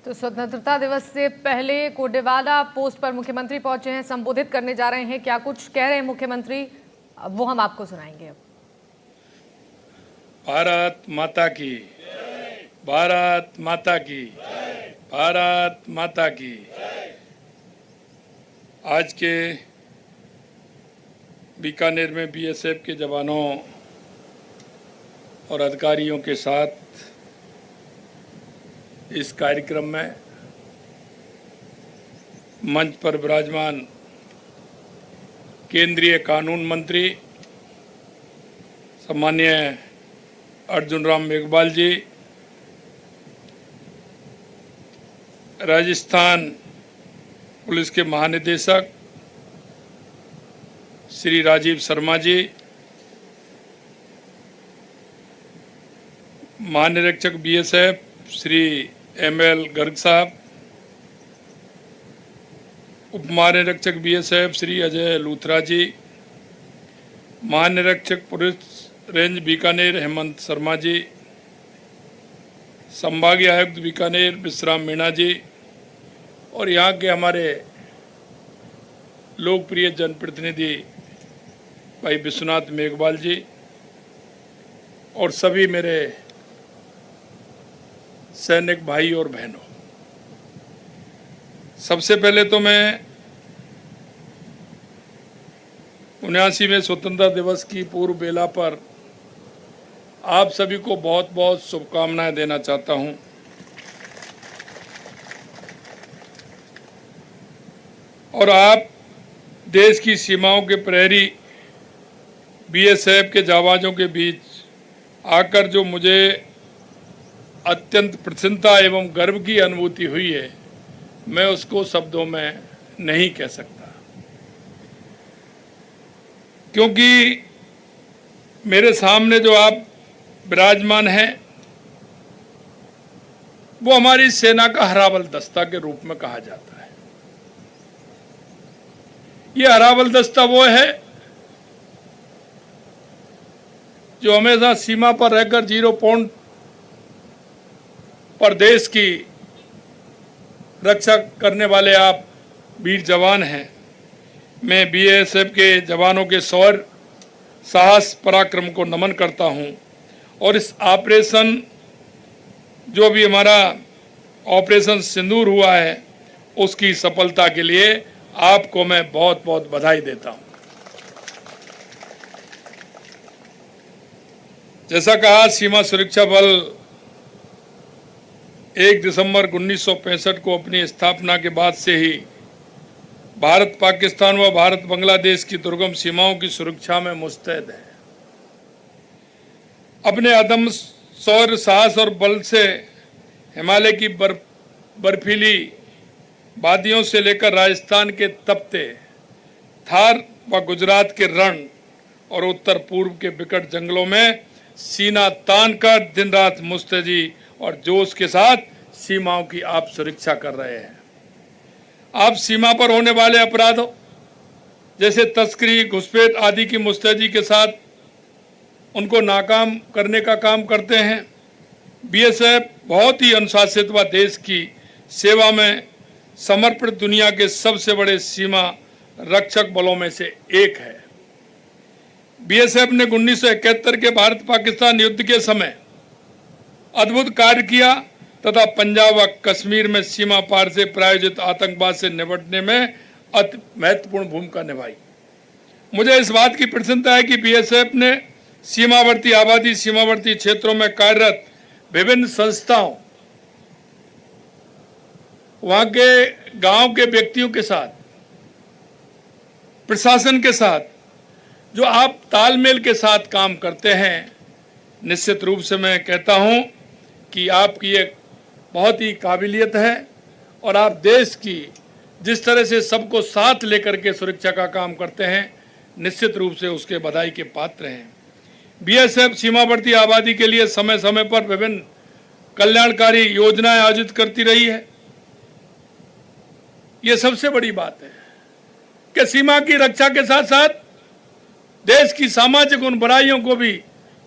तो स्वतंत्रता दिवस से पहले कोडेवाला पोस्ट पर मुख्यमंत्री पहुंचे हैं, संबोधित करने जा रहे हैं। क्या कुछ कह रहे हैं मुख्यमंत्री, वो हम आपको सुनाएंगे। अब भारत माता की, भारत माता की, भारत माता की। आज के बीकानेर में बीएसएफ के जवानों और अधिकारियों के साथ इस कार्यक्रम में मंच पर विराजमान केंद्रीय कानून मंत्री सम्माननीय अर्जुन राम मेघवाल जी, राजस्थान पुलिस के महानिदेशक श्री राजीव शर्मा जी, महानिरीक्षक बीएसएफ श्री एमएल गर्ग साहब, उप महानिरीक्षक बीएसएफ श्री अजय लूथरा जी, महानिरीक्षक पुलिस रेंज बीकानेर हेमंत शर्मा जी, संभागीय आयुक्त बीकानेर विश्राम मीणा जी और यहाँ के हमारे लोकप्रिय जनप्रतिनिधि भाई विश्वनाथ मेघवाल जी और सभी मेरे सैनिक भाई और बहनों, सबसे पहले तो मैं 79वें स्वतंत्रता दिवस की पूर्व बेला पर आप सभी को बहुत बहुत शुभकामनाएं देना चाहता हूं। और आप देश की सीमाओं के प्रहरी बीएसएफ के जाबाजों के बीच आकर जो मुझे अत्यंत प्रसन्नता एवं गर्व की अनुभूति हुई है, मैं उसको शब्दों में नहीं कह सकता, क्योंकि मेरे सामने जो आप विराजमान हैं वो हमारी सेना का हरावल दस्ता के रूप में कहा जाता है। ये हरावल दस्ता वो है जो हमेशा सीमा पर रहकर जीरो पॉइंट पर देश की रक्षा करने वाले आप वीर जवान हैं। मैं बीएसएफ के जवानों के शौर्य, साहस, पराक्रम को नमन करता हूं और इस ऑपरेशन जो भी हमारा ऑपरेशन सिंदूर हुआ है उसकी सफलता के लिए आपको मैं बहुत बहुत बधाई देता हूं। जैसा कहा, सीमा सुरक्षा बल 1 दिसंबर 1965 को अपनी स्थापना के बाद से ही भारत पाकिस्तान व भारत बांग्लादेश की दुर्गम सीमाओं की सुरक्षा में मुस्तैद है। अपने अदम्य शौर्य, साहस और बल से हिमालय की बर्फीली वादियों से लेकर राजस्थान के तपते थार व गुजरात के रण और उत्तर पूर्व के विकट जंगलों में सीना तान कर दिन रात मुस्तैदी और जोश के साथ सीमाओं की आप सुरक्षा कर रहे हैं। आप सीमा पर होने वाले अपराधों जैसे तस्करी, घुसपैठ आदि की मुस्तैदी के साथ उनको नाकाम करने का काम करते हैं। बीएसएफ बहुत ही अनुशासित व देश की सेवा में समर्पित दुनिया के सबसे बड़े सीमा रक्षक बलों में से एक है। बीएसएफ ने 1971 के भारत पाकिस्तान युद्ध के समय अद्भुत कार्य किया तथा पंजाब व कश्मीर में सीमा पार से प्रायोजित आतंकवाद से निपटने में अति महत्वपूर्ण भूमिका निभाई। मुझे इस बात की प्रसन्नता है कि बीएसएफ ने सीमावर्ती आबादी, सीमावर्ती क्षेत्रों में कार्यरत विभिन्न संस्थाओं, वहां के गांव के व्यक्तियों के साथ, प्रशासन के साथ जो आप तालमेल के साथ काम करते हैं, निश्चित रूप से मैं कहता हूं कि आपकी एक बहुत ही काबिलियत है और आप देश की जिस तरह से सबको साथ लेकर के सुरक्षा का काम करते हैं, निश्चित रूप से उसके बधाई के पात्र हैं। बीएसएफ सीमावर्ती आबादी के लिए समय समय पर विभिन्न कल्याणकारी योजनाएं आयोजित करती रही है। ये सबसे बड़ी बात है कि सीमा की रक्षा के साथ साथ देश की सामाजिक उन बुराइयों को भी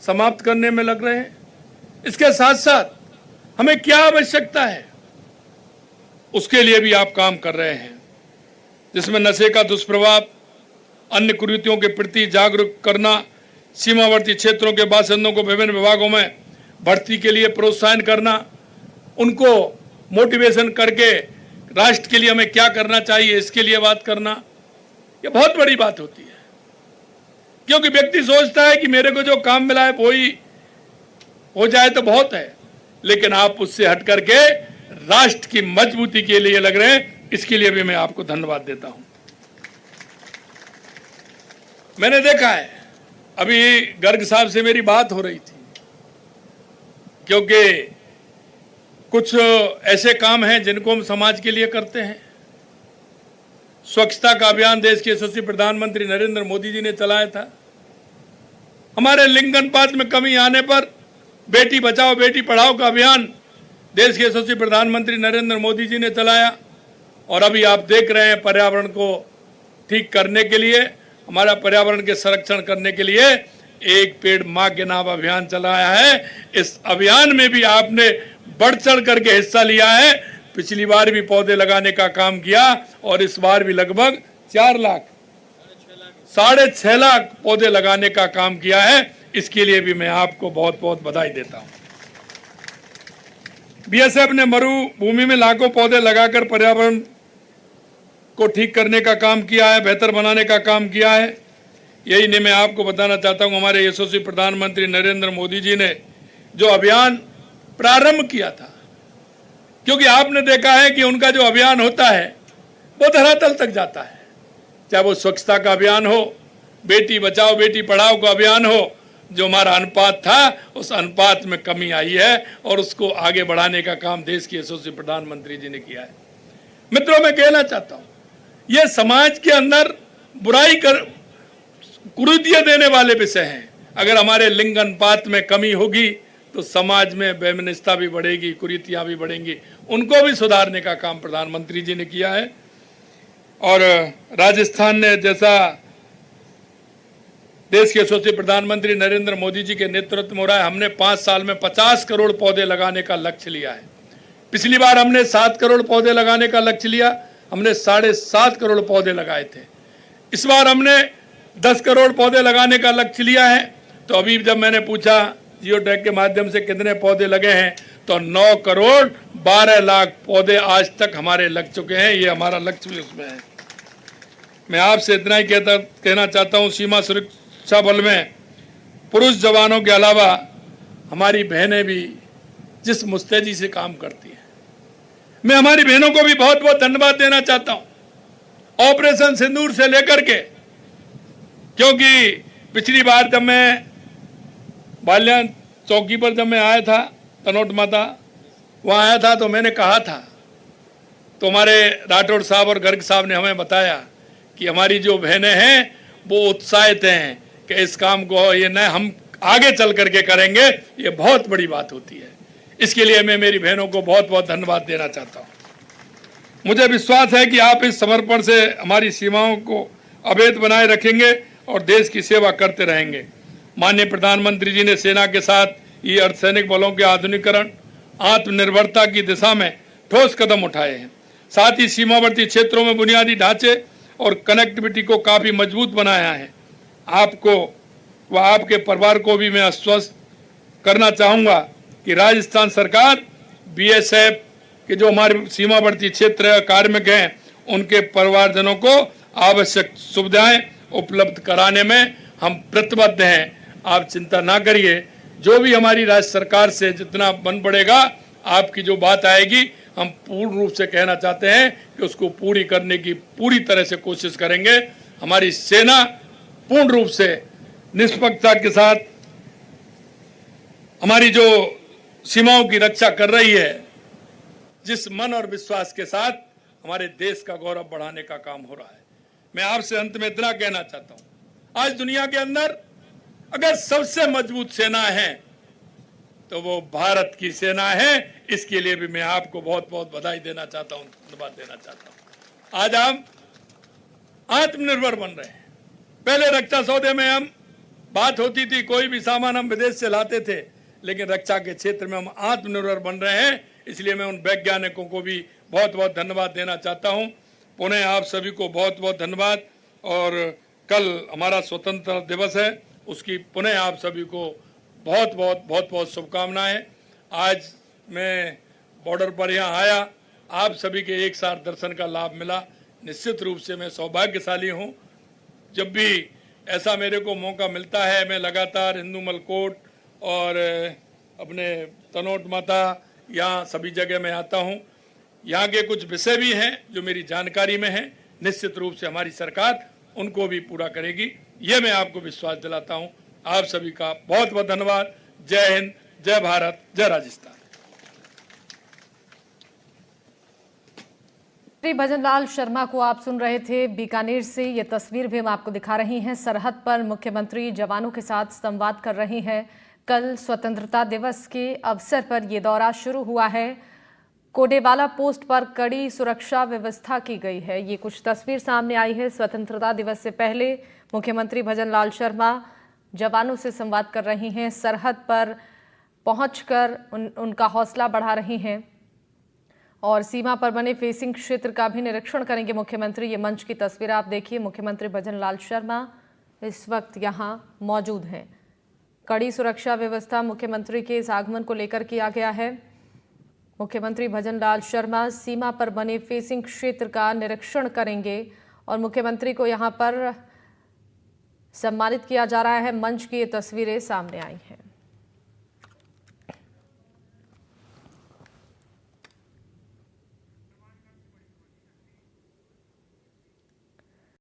समाप्त करने में लग रहे हैं। इसके साथ साथ हमें क्या आवश्यकता है उसके लिए भी आप काम कर रहे हैं, जिसमें नशे का दुष्प्रभाव, अन्य कुरीतियों के प्रति जागरूक करना, सीमावर्ती क्षेत्रों के बासिंदों को विभिन्न विभागों में भर्ती के लिए प्रोत्साहन करना, उनको मोटिवेशन करके राष्ट्र के लिए हमें क्या करना चाहिए इसके लिए बात करना, ये बहुत बड़ी बात होती है। क्योंकि व्यक्ति सोचता है कि मेरे को जो काम मिला है वो ही हो जाए तो बहुत है, लेकिन आप उससे हट करके राष्ट्र की मजबूती के लिए लग रहे हैं, इसके लिए भी मैं आपको धन्यवाद देता हूं। मैंने देखा है, अभी गर्ग साहब से मेरी बात हो रही थी, क्योंकि कुछ ऐसे काम हैं जिनको हम समाज के लिए करते हैं। स्वच्छता का अभियान देश के यशस्वी प्रधानमंत्री नरेंद्र मोदी जी ने चलाया था। हमारे लिंग अनुपात में कमी आने पर बेटी बचाओ बेटी पढ़ाओ का अभियान देश के यशस्वी प्रधानमंत्री नरेंद्र मोदी जी ने चलाया। और अभी आप देख रहे हैं, पर्यावरण को ठीक करने के लिए, हमारा पर्यावरण के संरक्षण करने के लिए एक पेड़ मां के नाम अभियान चलाया है। इस अभियान में भी आपने बढ़ चढ़ करके हिस्सा लिया है। पिछली बार भी पौधे लगाने का काम किया और इस बार भी लगभग 4 लाख 6.5 लाख पौधे लगाने का काम किया है। इसके लिए भी मैं आपको बहुत बहुत बधाई देता हूं। बीएसएफ ने मरुभूमि में लाखों पौधे लगाकर पर्यावरण को ठीक करने का काम किया है, बेहतर बनाने का काम किया है। यही नहीं, मैं आपको बताना चाहता हूं, हमारे यशस्वी प्रधानमंत्री नरेंद्र मोदी जी ने जो अभियान प्रारंभ किया था, क्योंकि आपने देखा है कि उनका जो अभियान होता है वो धरातल तक जाता है। चाहे वो स्वच्छता का अभियान हो, बेटी बचाओ बेटी पढ़ाओ का अभियान हो, जो हमारा अनुपात था उस अनुपात में कमी आई है और उसको आगे बढ़ाने का काम देश के यशस्वी प्रधानमंत्री जी ने किया है। मित्रों, मैं कहना चाहता हूं, ये समाज के अंदर बुराई कर कुरीतियां देने वाले विषय हैं। अगर हमारे लिंग अनुपात में कमी होगी तो समाज में वैमनस्यता भी बढ़ेगी, कुरीतियां भी बढ़ेंगी। उनको भी सुधारने का काम प्रधानमंत्री जी ने किया है। और राजस्थान ने, जैसा देश के यशस्वी प्रधानमंत्री नरेंद्र मोदी जी के नेतृत्व में हो रहा है, हमने 5 साल में 50 करोड़ पौधे लगाने का लक्ष्य लिया है। पिछली बार हमने 7 करोड़ पौधे लगाने का लक्ष्य लिया, हमने 7.5 करोड़ पौधे लगाए थे। इस बार हमने 10 करोड़ पौधे लगाने का लक्ष्य लिया है। तो अभी जब मैंने पूछा जियो टैग के माध्यम से कितने पौधे लगे हैं, तो 9 करोड़ 12 लाख पौधे आज तक हमारे लग चुके हैं। ये हमारा लक्ष्य भी उसमें है। मैं आपसे इतना ही कहना चाहता हूँ, सीमा सुरक्षा बल में पुरुष जवानों के अलावा हमारी बहनें भी जिस मुस्तैदी से काम करती हैं, मैं हमारी बहनों को भी बहुत बहुत धन्यवाद देना चाहता हूं, ऑपरेशन सिंदूर से लेकर के। क्योंकि पिछली बार जब मैं बाल्यान चौकी पर जब मैं आया था, तनोट माता वहां आया था, तो मैंने कहा था, तो हमारे राठौड़ साहब और गर्ग साहब ने हमें बताया कि हमारी जो बहनें हैं वो उत्साहित हैं कि इस काम को ये न हम आगे चल करके करेंगे। ये बहुत बड़ी बात होती है। इसके लिए मैं मेरी बहनों को बहुत बहुत धन्यवाद देना चाहता हूं। मुझे विश्वास है कि आप इस समर्पण से हमारी सीमाओं को अभेद बनाए रखेंगे और देश की सेवा करते रहेंगे। माननीय प्रधानमंत्री जी ने सेना के साथ ये अर्धसैनिक बलों के आधुनिकीकरण, आत्मनिर्भरता की दिशा में ठोस कदम उठाए हैं। साथ ही सीमावर्ती क्षेत्रों में बुनियादी ढांचे और कनेक्टिविटी को काफी मजबूत बनाया है। आपको व आपके परिवार को भी मैं आश्वस्त करना चाहूँगा कि राजस्थान सरकार बीएसएफ के जो हमारे सीमावर्ती क्षेत्र कार्मिक हैं, उनके परिवारजनों को आवश्यक सुविधाएं उपलब्ध कराने में हम प्रतिबद्ध हैं। आप चिंता ना करिए, जो भी हमारी राज्य सरकार से जितना बन पड़ेगा, आपकी जो बात आएगी, हम पूर्ण रूप से कहना चाहते हैं कि उसको पूरी करने की पूरी तरह से कोशिश करेंगे। हमारी सेना पूर्ण रूप से निष्पक्षता के साथ हमारी जो सीमाओं की रक्षा कर रही है, जिस मन और विश्वास के साथ हमारे देश का गौरव बढ़ाने का काम हो रहा है। मैं आपसे अंत में इतना कहना चाहता हूं, आज दुनिया के अंदर अगर सबसे मजबूत सेना है तो वो भारत की सेना है। इसके लिए भी मैं आपको बहुत बहुत बधाई देना चाहता हूं, धन्यवाद देना चाहता हूं। आज हम आत्मनिर्भर बन रहे हैं। पहले रक्षा सौदे में हम बात होती थी, कोई भी सामान हम विदेश से लाते थे, लेकिन रक्षा के क्षेत्र में हम आत्मनिर्भर बन रहे हैं। इसलिए मैं उन वैज्ञानिकों को भी बहुत बहुत धन्यवाद देना चाहता हूं। पुनः आप सभी को बहुत बहुत धन्यवाद। और कल हमारा स्वतंत्रता दिवस है, उसकी पुनः आप सभी को बहुत बहुत शुभकामनाएं। आज मैं बॉर्डर पर यहाँ आया, आप सभी के एक साथ दर्शन का लाभ मिला। निश्चित रूप से मैं सौभाग्यशाली हूँ। जब भी ऐसा मेरे को मौका मिलता है, मैं लगातार हिंदूमल कोट और अपने तनोट माता यहाँ सभी जगह मैं आता हूँ। यहाँ के कुछ विषय भी हैं जो मेरी जानकारी में हैं। निश्चित रूप से हमारी सरकार उनको भी पूरा करेगी, ये मैं आपको विश्वास दिलाता हूँ। आप सभी का बहुत बहुत धन्यवाद। जय हिंद, जय भारत, जय राजस्थान। श्री भजनलाल शर्मा को आप सुन रहे थे बीकानेर से। ये तस्वीर भी हम आपको दिखा रही हैं। सरहद पर मुख्यमंत्री जवानों के साथ संवाद कर रही हैं। कल स्वतंत्रता दिवस के अवसर पर यह दौरा शुरू हुआ है। कोडेवाला पोस्ट पर कड़ी सुरक्षा व्यवस्था की गई है। ये कुछ तस्वीर सामने आई है। स्वतंत्रता दिवस से पहले मुख्यमंत्री भजनलाल शर्मा जवानों से संवाद कर रही हैं। सरहद पर पहुंचकर उनका हौसला बढ़ा रही हैं और सीमा पर बने फेसिंग क्षेत्र का भी निरीक्षण करेंगे मुख्यमंत्री। ये मंच की तस्वीर आप देखिए। मुख्यमंत्री भजनलाल शर्मा इस वक्त यहाँ मौजूद हैं। कड़ी सुरक्षा व्यवस्था मुख्यमंत्री के इस आगमन को लेकर किया गया है। मुख्यमंत्री भजनलाल शर्मा सीमा पर बने फेसिंग क्षेत्र का निरीक्षण करेंगे और मुख्यमंत्री को यहाँ पर सम्मानित किया जा रहा है। मंच की ये तस्वीरें सामने आई हैं।